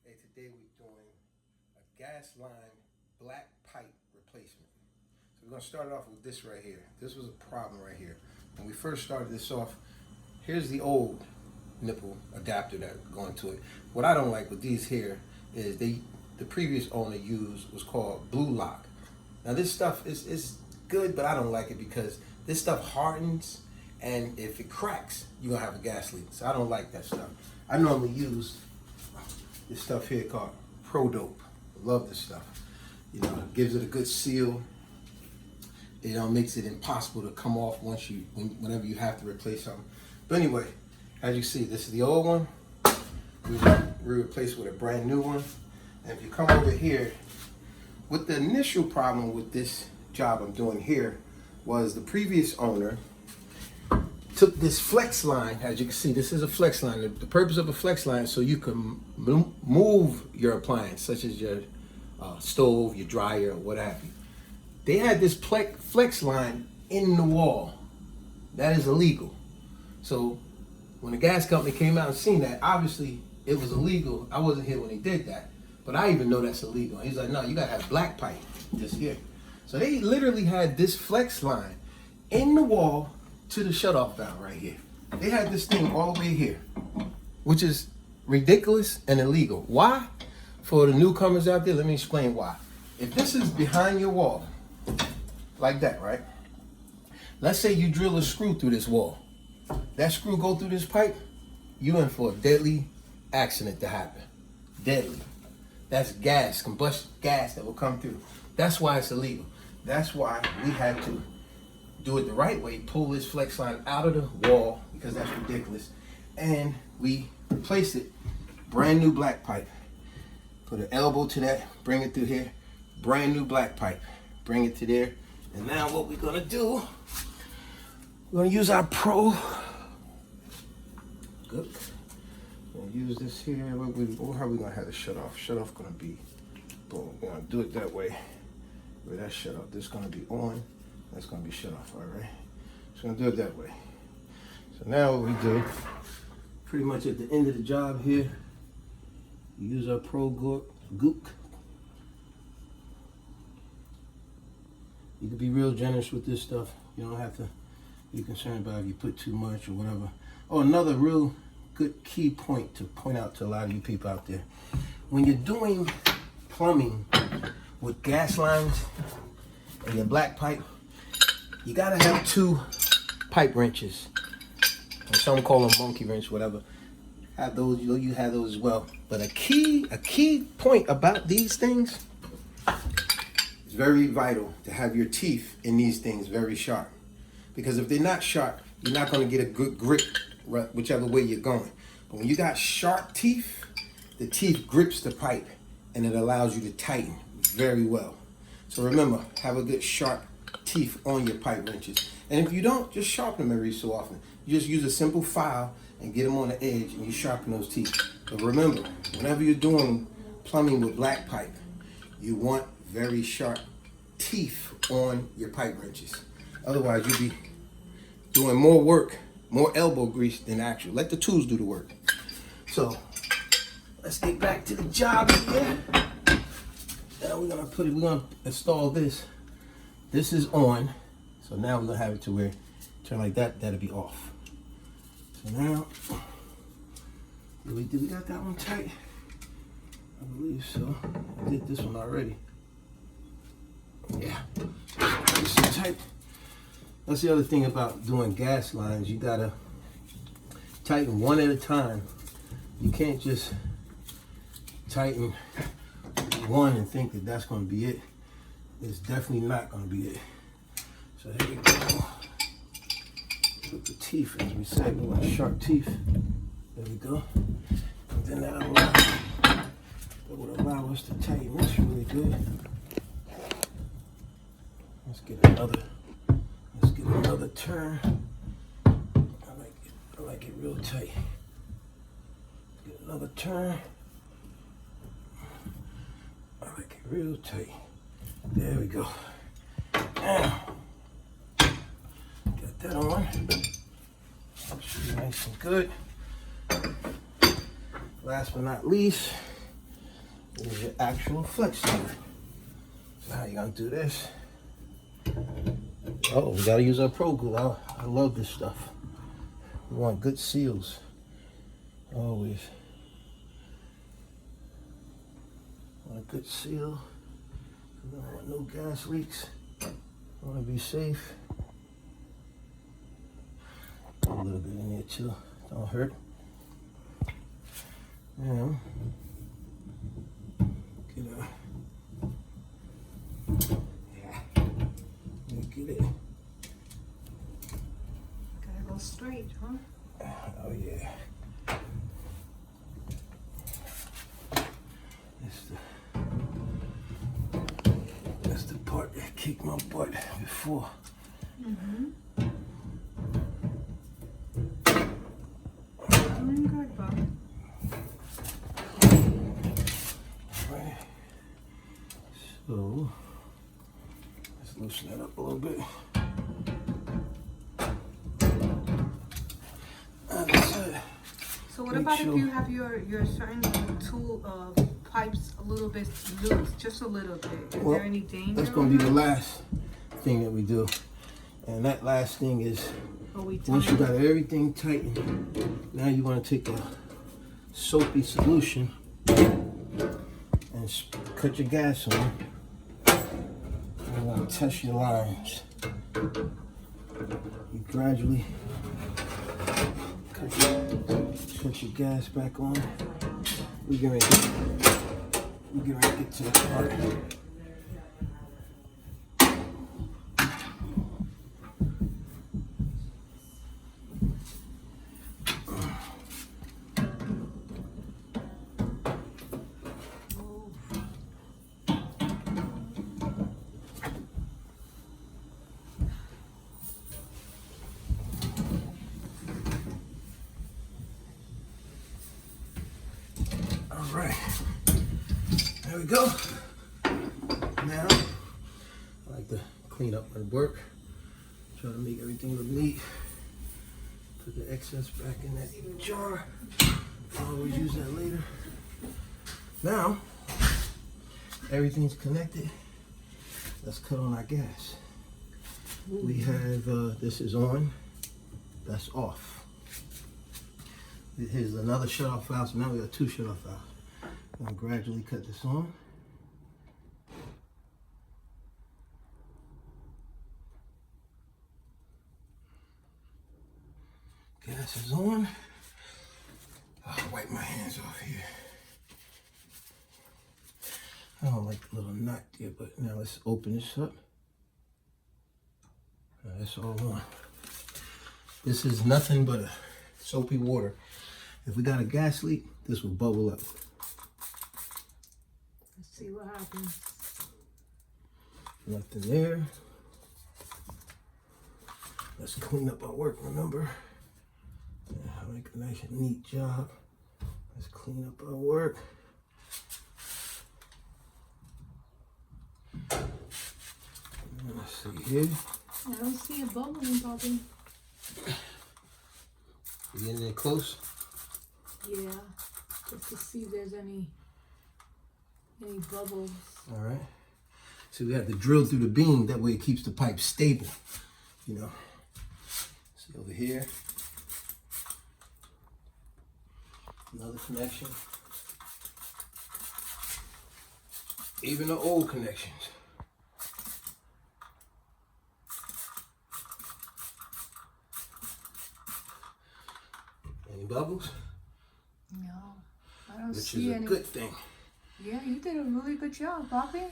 Hey, today we're doing a gas line black pipe replacement. So we're gonna start off with this right here. This was a problem right here. When we first started this off, here's the old nipple adapter that going to it. What I don't like with these here is the previous owner used was called Blue Lock. Now this stuff is good, but I don't like it because this stuff hardens, and if it cracks, you're gonna have a gas leak. So I don't like that stuff. I normally use this stuff here called Pro Dope. Love this stuff. You know, it gives it a good seal. It makes it impossible to come off whenever you have to replace something. But anyway, as you see, this is the old one. We replaced with a brand new one. And if you come over here, with the initial problem with this job I'm doing here was the previous owner took this flex line. As you can see, this is a flex line. The purpose of a flex line is so you can move your appliance, such as your stove, your dryer, or what have you. They had this flex line in the wall. That is illegal. So when the gas company came out and seen that, obviously it was illegal. I wasn't here when they did that, but I even know that's illegal. He's like, no, you gotta have black pipe just here. So they literally had this flex line in the wall to the shutoff valve right here. They had this thing all the way here, which is ridiculous and illegal. Why? For the newcomers out there, let me explain why. If this is behind your wall, like that, right? Let's say you drill a screw through this wall. That screw go through this pipe, you in for a deadly accident to happen. Deadly. That's gas, combustion gas that will come through. That's why it's illegal. That's why we had to do it the right way, pull this flex line out of the wall, because that's ridiculous. And we replaced it, brand new black pipe. Put an elbow to that, bring it through here, brand new black pipe, bring it to there. And now what we're gonna do, we're gonna use our Pro. Good. We're gonna use this here. How are we gonna have the shut off? Shut off gonna be, boom. We're gonna do it that way. Where that shut off, this is gonna be on. That's gonna be shut off, all right? So I'm gonna do it that way. So now what we do, pretty much at the end of the job here, we use our Pro Gook. You can be real generous with this stuff. You don't have to be concerned about if you put too much or whatever. Oh, another real good key point to point out to a lot of you people out there. When you're doing plumbing with gas lines and your black pipe, you gotta have 2 pipe wrenches. And some call them monkey wrench, whatever. Have those, you have those as well. But a key point about these things, it's very vital to have your teeth in these things very sharp. Because if they're not sharp, you're not gonna get a good grip whichever way you're going. But when you got sharp teeth, the teeth grips the pipe and it allows you to tighten very well. So remember, have a good sharp teeth on your pipe wrenches. And if you don't, just sharpen them every so often. You just use a simple file and get them on the edge and you sharpen those teeth. But remember, whenever you're doing plumbing with black pipe, you want very sharp teeth on your pipe wrenches. Otherwise, you'll be doing more work, more elbow grease than actual. Let the tools do the work. So, let's get back to the job here. Now we're gonna install this. This is on. So now we're gonna have it to where, turn like that, that'll be off. So now, did we got that one tight? I believe so. I did this one already. Yeah, this is tight. That's the other thing about doing gas lines. You gotta tighten one at a time. You can't just tighten one and think that that's gonna be it. It's definitely not gonna be it. So here we go. Put the teeth, as we said, we want sharp teeth. There we go. And then that would allow us to tighten this really good. Let's get another turn. I like it real tight. Let's get another turn. I like it real tight. There we go. Now, got that on. Should be nice and good. Last but not least, is your actual flex lever. So how you gonna do this? Oh, we gotta use our Pro Glue. I love this stuff. We want good seals. Always. Want a good seal. We don't want no gas leaks. Want to be safe. A little bit in there too. Don't hurt. Now, get a. Yeah. Get it. Gotta go straight, huh? Oh yeah. That's the part that kicked my butt before. Doing good, Bob. Right. So let's loosen that up a little bit. So what about if you have your shiny tool pipes a little bit loose, just a little bit? Is there any danger? That's gonna be the last thing that we do. And that last thing is once you got everything tightened, now you want to take a soapy solution and cut your gas on. You want to test your lines. You gradually cut your gas back on. We're gonna get to the part. All right, there we go. Now, I like to clean up my work. Try to make everything look neat. Put the excess back in that jar. I'll always use that later. Now, everything's connected. Let's cut on our gas. We have, this is on, that's off. Here's another shut-off valve, so now we got two shut-off valves. I'm gonna gradually cut this on. Gas is on. I'll wipe my hands off here. I don't like the little knot there, but now let's open this up. That's all on. This is nothing but a soapy water. If we got a gas leak, this will bubble up. Let's see what happens. Nothing there. Let's clean up our work, remember? Yeah, make a nice neat job. Let's clean up our work. Let's see here. I don't see a bubbling, Bobby. You getting in close? Yeah, just to see if there's any bubbles. All right. So we have to drill through the beam. That way it keeps the pipe stable. You know. See over here. Another connection. Even the old connections. Any bubbles? No, I don't Which see is a any. good thing. Yeah, you did a really good job, Bobby.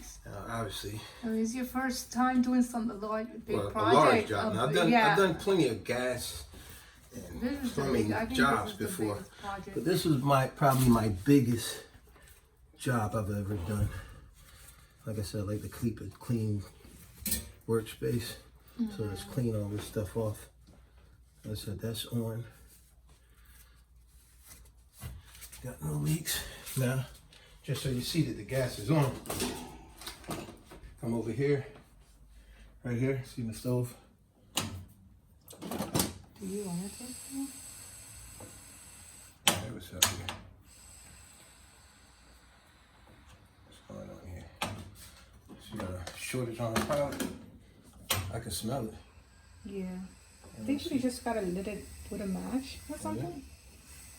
Obviously. I mean, it's your first time doing some large, big Well, project. a large job. Now, Yeah. I've done plenty of gas This and is the plumbing big- I think jobs this is the before. biggest project. But this was probably my biggest job I've ever done. Like I said, I like to keep a clean workspace. So let's clean all this stuff off. Like I said, that's on. Got no leaks. Now, just so you see that the gas is on, come over here, right here, see the stove? Do you want to take one? Hey, what's up here? shortage on the product. I can smell it. Yeah. I think you just gotta lit it with a match or something.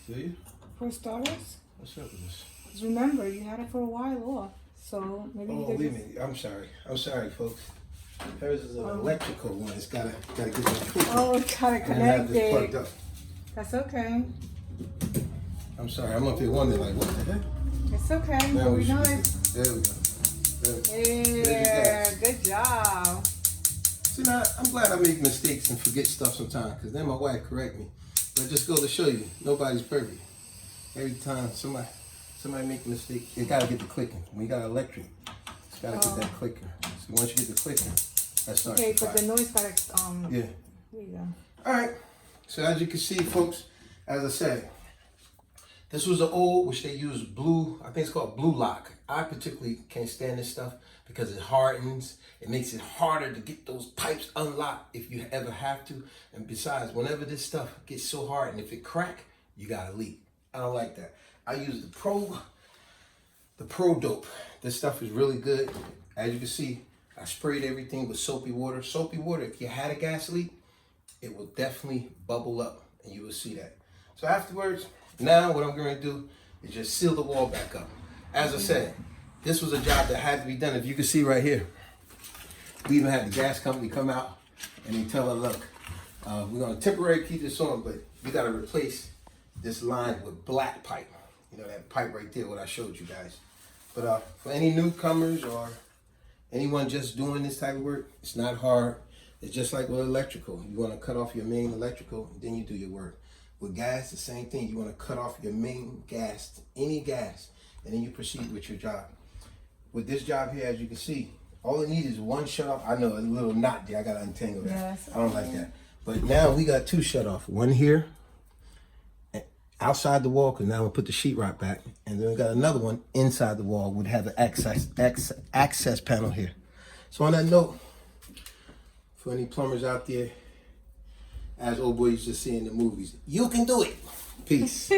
Do you? For starters. What's up with this? 'Cause remember, you had it for a while off. So maybe you Oh, could leave just... me. I'm sorry, folks. Hers is an electrical one. It's gotta get the Oh, it gotta I didn't have connect this plugged it. up. That's okay. I'm sorry. I'm up here wondering like, what the heck? It's okay. Now we We know should- it. There we go. Yeah, good job. See, now, I'm glad I make mistakes and forget stuff sometimes, because then my wife correct me. But just go to show you, nobody's perfect. Every time somebody make a mistake, you gotta get the clicking. When you got electric, it's gotta get that clicker. So once you get the clicker, that starts Okay, the but the fire. noise gotta Yeah. there you go. All right. So as you can see, folks, as I said, this was an old, which they use blue, I think it's called blue lock. I particularly can't stand this stuff because it hardens. It makes it harder to get those pipes unlocked if you ever have to. And besides, whenever this stuff gets so hard and if it crack, you got a leak. I don't like that. I use the Pro Dope. This stuff is really good. As you can see, I sprayed everything with soapy water. Soapy water, if you had a gas leak, it will definitely bubble up and you will see that. So afterwards, now what I'm going to do is just seal the wall back up. As I said, this was a job that had to be done. If you can see right here, we even had the gas company come out and they tell her, look, we're going to temporarily keep this on, but you got to replace this line with black pipe. You know, that pipe right there, what I showed you guys. But for any newcomers or anyone just doing this type of work, it's not hard. It's just like with electrical. You want to cut off your main electrical, then you do your work. With gas, the same thing. You want to cut off your main gas, any gas, and then you proceed with your job. With this job here, as you can see, all it needs is one shut off. I know a little knot there. I got to untangle that. Yes. I don't like that. But now we got two shut off. One here, outside the wall, because now we'll put the sheetrock back. And then we got another one inside the wall, would have an access panel here. So on that note, for any plumbers out there, as old boy used to see in the movies, you can do it. Peace.